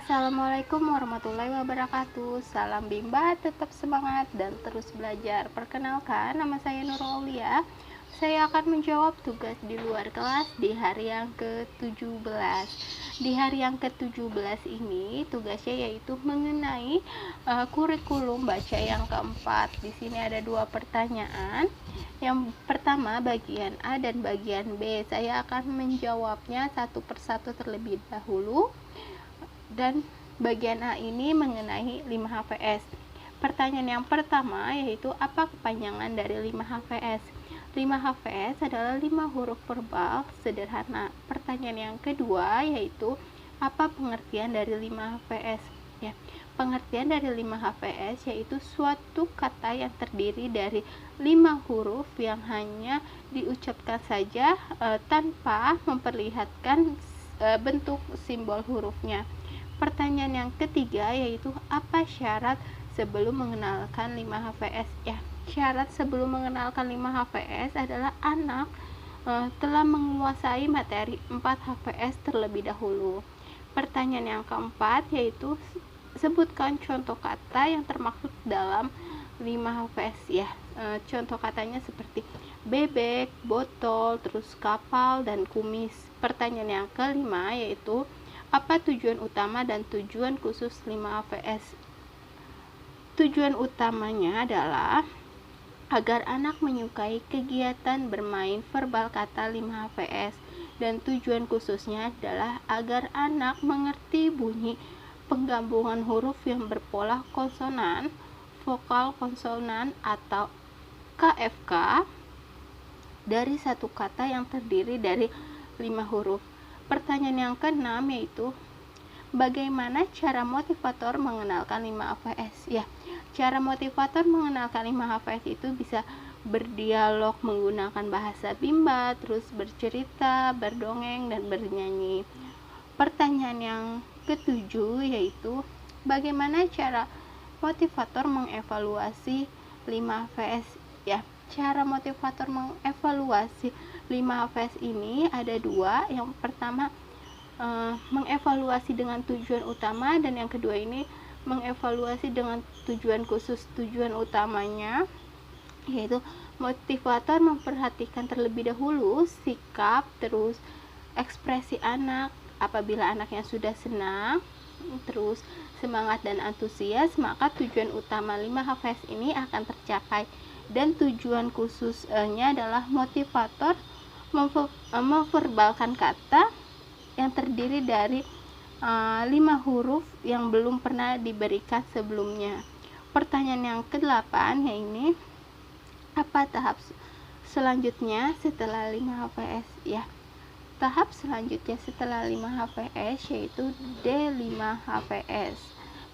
Assalamualaikum warahmatullahi wabarakatuh. Salam Bimba, tetap semangat dan terus belajar. Perkenalkan, nama saya Nurul Aulia. Saya akan menjawab tugas di luar kelas di hari yang ke-17. Di hari yang ke-17 ini tugasnya yaitu mengenai kurikulum baca yang keempat. Di sini ada 2 pertanyaan. Yang pertama bagian A dan bagian B. Saya akan menjawabnya satu persatu terlebih dahulu. Dan bagian A ini mengenai 5 HVS. Pertanyaan yang pertama yaitu apa kepanjangan dari 5 HVS? 5 HVS adalah 5 huruf verbal sederhana. Pertanyaan yang kedua yaitu apa pengertian dari 5 HVS? Ya, pengertian dari 5 HVS yaitu suatu kata yang terdiri dari 5 huruf yang hanya diucapkan saja tanpa memperlihatkan bentuk simbol hurufnya. Pertanyaan yang ketiga yaitu apa syarat sebelum mengenalkan 5 HVS? Ya, syarat sebelum mengenalkan 5 HVS adalah anak telah menguasai materi 4 HVS terlebih dahulu. Pertanyaan yang keempat yaitu sebutkan contoh kata yang termaksud dalam 5 HVS ya. Contoh katanya seperti bebek, botol, terus kapal, dan kumis. Pertanyaan yang kelima yaitu apa tujuan utama dan tujuan khusus 5 HVS? Tujuan utamanya adalah agar anak menyukai kegiatan bermain verbal kata 5 HVS, dan tujuan khususnya adalah agar anak mengerti bunyi penggabungan huruf yang berpola konsonan, vokal konsonan atau KFK dari satu kata yang terdiri dari 5 huruf. Pertanyaan yang keenam yaitu bagaimana cara motivator mengenalkan 5 HVS? Ya, cara motivator mengenalkan 5 HVS itu bisa berdialog menggunakan bahasa Bimba, terus bercerita, berdongeng, dan bernyanyi. Pertanyaan yang ketujuh yaitu bagaimana cara motivator mengevaluasi 5 HVS? Ya, cara motivator mengevaluasi 5 HVS ini ada 2. Yang pertama mengevaluasi dengan tujuan utama, dan yang kedua ini mengevaluasi dengan tujuan khusus. Tujuan utamanya yaitu motivator memperhatikan terlebih dahulu sikap terus ekspresi anak. Apabila anaknya sudah senang, terus semangat dan antusias, maka tujuan utama 5 HVS ini akan tercapai. Dan tujuan khususnya adalah motivator memverbalkan kata yang terdiri dari 5 huruf yang belum pernah diberikan sebelumnya. Pertanyaan yang ke-8 yaitu apa tahap selanjutnya setelah 5 HVS? Ya, tahap selanjutnya setelah 5 HVS yaitu D5 HVS.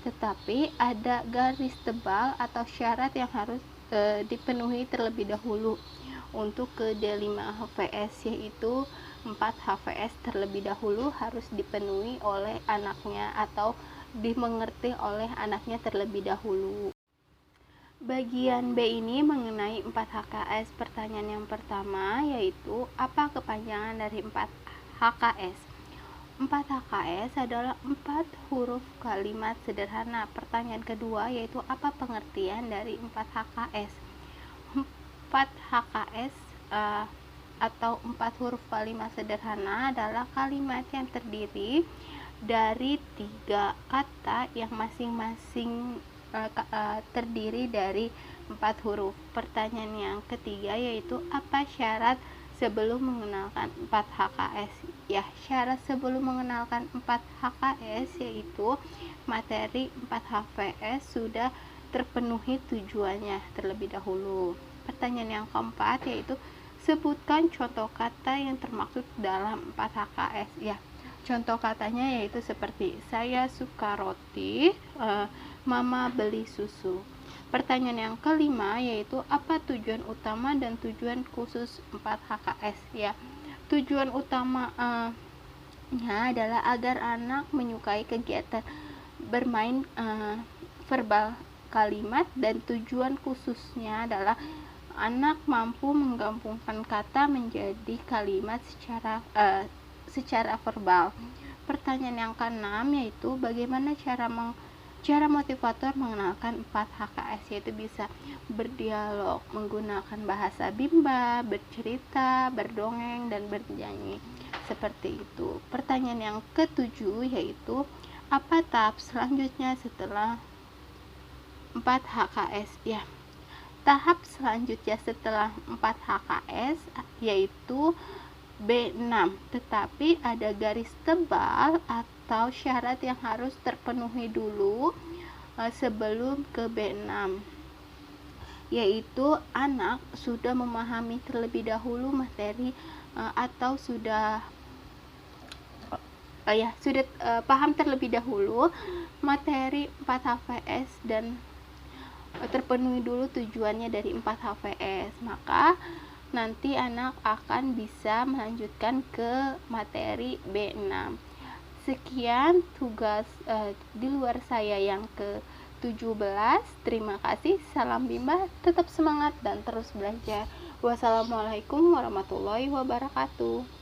Tetapi ada garis tebal atau syarat yang harus dipenuhi terlebih dahulu untuk ke D5 HVS, yaitu 4 HVS terlebih dahulu harus dipenuhi oleh anaknya atau dimengerti oleh anaknya terlebih dahulu. Bagian B ini mengenai 4 HKS. Pertanyaan yang pertama yaitu apa kepanjangan dari 4 HKS? 4 HKS adalah 4 huruf kalimat sederhana. Pertanyaan kedua yaitu apa pengertian dari 4 HKS? 4 HKS atau 4 huruf kalimat sederhana adalah kalimat yang terdiri dari 3 kata yang masing-masing terdiri dari 4 huruf. Pertanyaan yang ketiga yaitu apa syarat sebelum mengenalkan 4 HKS? Ya, syarat sebelum mengenalkan 4 HKS yaitu materi 4 HVS sudah terpenuhi tujuannya terlebih dahulu. Pertanyaan yang keempat yaitu sebutkan contoh kata yang termaksud dalam 4 HKS. Ya, contoh katanya yaitu seperti saya suka roti, mama beli susu. Pertanyaan yang kelima yaitu apa tujuan utama dan tujuan khusus 4 HKS? Ya, tujuan utamanya adalah agar anak menyukai kegiatan bermain verbal kalimat, dan tujuan khususnya adalah anak mampu menggabungkan kata menjadi kalimat secara verbal. pertanyaan yang keenam yaitu bagaimana cara motivator mengenalkan 4 HKS, yaitu bisa berdialog menggunakan bahasa Bimba, bercerita, berdongeng, dan bernyanyi. Seperti itu. Pertanyaan yang ketujuh yaitu apa tahap selanjutnya setelah 4 HKS ya. Tahap selanjutnya setelah 4 HKS yaitu B6, tetapi ada garis tebal atau syarat yang harus terpenuhi dulu sebelum ke B6, yaitu anak sudah memahami terlebih dahulu materi atau sudah paham terlebih dahulu materi 4 HVS dan terpenuhi dulu tujuannya dari 4 HVS, maka nanti anak akan bisa melanjutkan ke materi B6. Sekian tugas di luar saya yang ke-17. Terima kasih. Salam Bimba, tetap semangat dan terus belajar. Wassalamualaikum warahmatullahi wabarakatuh.